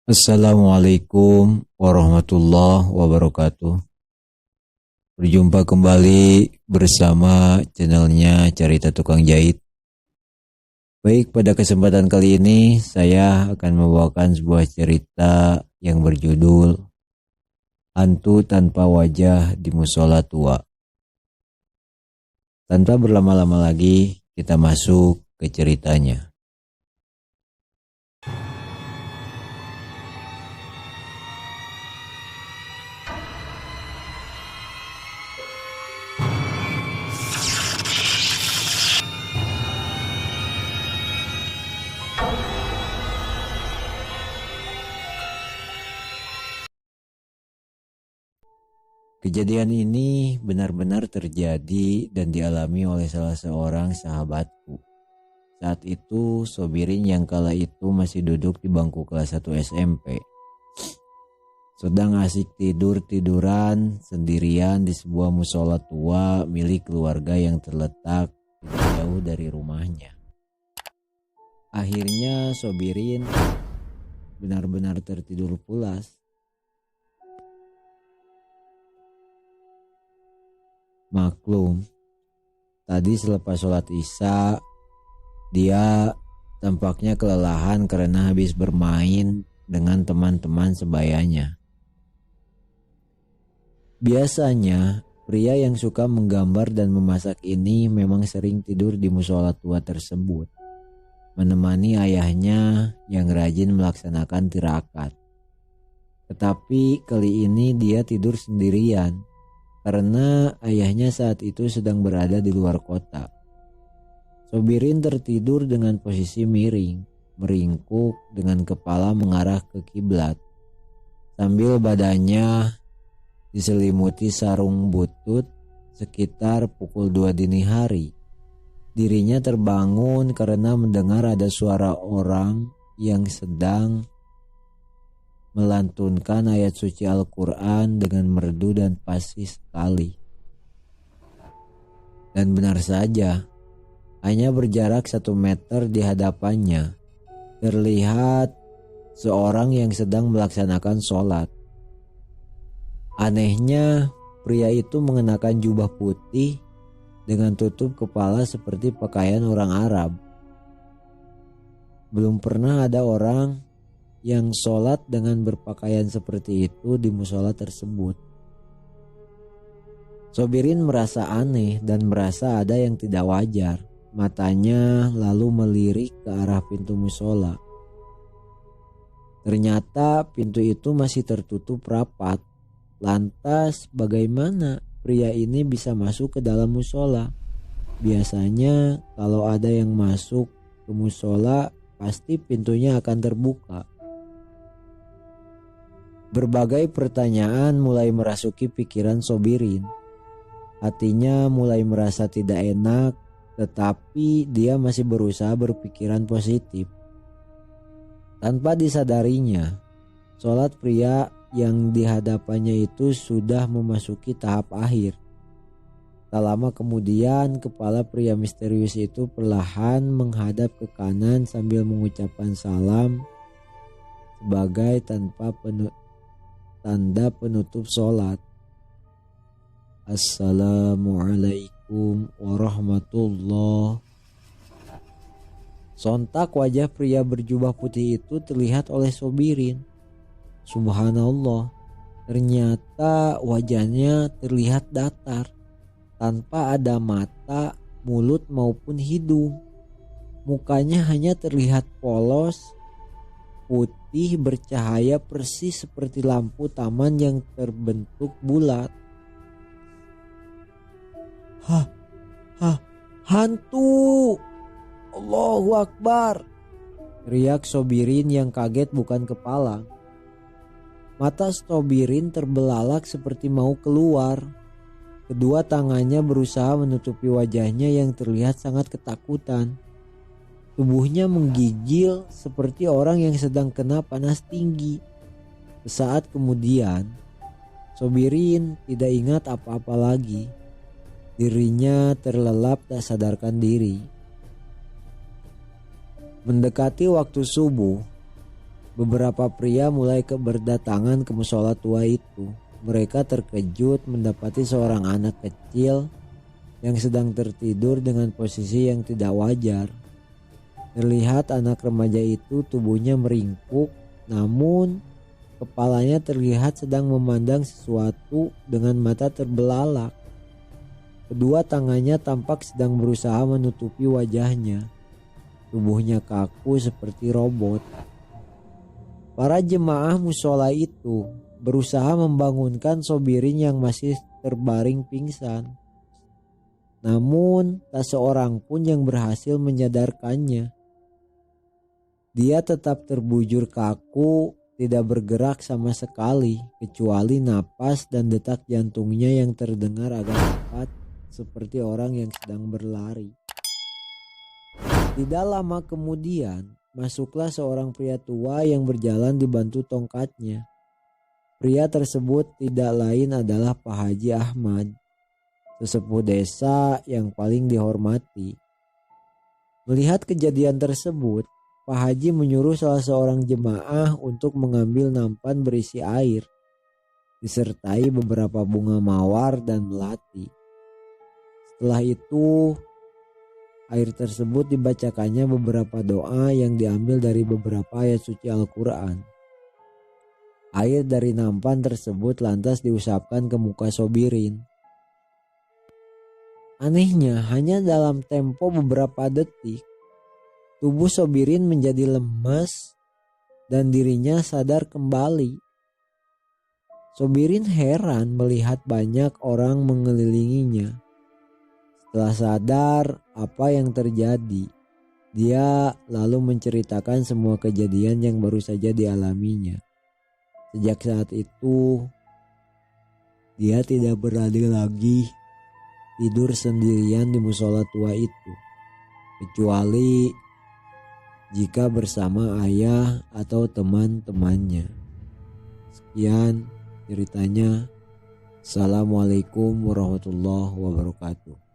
Assalamualaikum warahmatullahi wabarakatuh. Berjumpa kembali bersama channelnya Cerita Tukang Jahit. Baik, pada kesempatan kali ini saya akan membawakan sebuah cerita yang berjudul Hantu Tanpa Wajah di Musola Tua. Tanpa berlama-lama lagi, kita masuk ke ceritanya. Kejadian ini benar-benar terjadi dan dialami oleh salah seorang sahabatku. Saat itu Sobirin yang kala itu masih duduk di bangku kelas 1 SMP. Sedang asik tidur-tiduran sendirian di sebuah musola tua milik keluarga yang terletak tidak jauh dari rumahnya. Akhirnya Sobirin benar-benar tertidur pulas. Maklum, tadi selepas sholat isya, dia tampaknya kelelahan karena habis bermain dengan teman-teman sebayanya. Biasanya, pria yang suka menggambar dan memasak ini memang sering tidur di musola tua tersebut, menemani ayahnya yang rajin melaksanakan tirakat. Tetapi kali ini dia tidur sendirian, karena ayahnya saat itu sedang berada di luar kota. Sobirin tertidur dengan posisi miring, meringkuk dengan kepala mengarah ke kiblat, sambil badannya diselimuti sarung butut. Sekitar pukul 2 dini hari, dirinya terbangun karena mendengar ada suara orang yang sedang melantunkan ayat suci Al-Quran dengan merdu dan fasih sekali. Dan benar saja, hanya berjarak 1 meter di hadapannya, terlihat seorang yang sedang melaksanakan sholat. Anehnya, pria itu mengenakan jubah putih dengan tutup kepala seperti pakaian orang Arab. Belum pernah ada orang yang sholat dengan berpakaian seperti itu di musola tersebut. Sobirin merasa aneh dan merasa ada yang tidak wajar. Matanya lalu melirik ke arah pintu musola. Ternyata pintu itu masih tertutup rapat. Lantas bagaimana pria ini bisa masuk ke dalam musola? Biasanya kalau ada yang masuk ke musola pasti pintunya akan terbuka. Berbagai pertanyaan mulai merasuki pikiran Sobirin. Hatinya mulai merasa tidak enak, tetapi dia masih berusaha berpikiran positif. Tanpa disadarinya, sholat pria yang dihadapannya itu sudah memasuki tahap akhir. Tak lama kemudian, kepala pria misterius itu perlahan menghadap ke kanan sambil mengucapkan salam sebagai tanda penutup sholat. Assalamualaikum warahmatullahi. Sontak wajah pria berjubah putih itu terlihat oleh Sobirin. Subhanallah, ternyata wajahnya terlihat datar, tanpa ada mata, mulut maupun hidung. Mukanya hanya terlihat polos, putih bercahaya persis seperti lampu taman yang terbentuk bulat. Hantu! Allahu Akbar! Teriak Sobirin yang kaget bukan kepala. Mata Sobirin terbelalak seperti mau keluar. Kedua tangannya berusaha menutupi wajahnya yang terlihat sangat ketakutan. Tubuhnya menggigil seperti orang yang sedang kena panas tinggi. Sesaat kemudian, Sobirin tidak ingat apa-apa lagi. Dirinya terlelap tak sadarkan diri. Mendekati waktu subuh, Beberapa pria mulai berdatangan ke musola tua itu. Mereka terkejut mendapati seorang anak kecil yang sedang tertidur dengan posisi yang tidak wajar. Terlihat anak remaja itu tubuhnya meringkuk, namun kepalanya terlihat sedang memandang sesuatu dengan mata terbelalak. Kedua tangannya tampak sedang berusaha menutupi wajahnya. Tubuhnya kaku seperti robot. Para jemaah musola itu berusaha membangunkan Sobirin yang masih terbaring pingsan. Namun tak seorang pun yang berhasil menyadarkannya. Dia tetap terbujur kaku, tidak bergerak sama sekali kecuali napas dan detak jantungnya yang terdengar agak cepat seperti orang yang sedang berlari. Tidak lama kemudian, masuklah seorang pria tua yang berjalan dibantu tongkatnya. Pria tersebut tidak lain adalah Pak Haji Ahmad, sesepuh desa yang paling dihormati. Melihat kejadian tersebut, Pak Haji menyuruh salah seorang jemaah untuk mengambil nampan berisi air, disertai beberapa bunga mawar dan melati. Setelah itu, air tersebut dibacakannya beberapa doa yang diambil dari beberapa ayat suci Al-Quran. Air dari nampan tersebut lantas diusapkan ke muka Sobirin. Anehnya, hanya dalam tempo beberapa detik, tubuh Sobirin menjadi lemas dan dirinya sadar kembali. Sobirin heran melihat banyak orang mengelilinginya. Setelah sadar apa yang terjadi, dia lalu menceritakan semua kejadian yang baru saja dialaminya. Sejak saat itu, dia tidak berani lagi tidur sendirian di musola tua itu, kecuali jika bersama ayah atau teman-temannya. Sekian ceritanya. Assalamualaikum warahmatullahi wabarakatuh.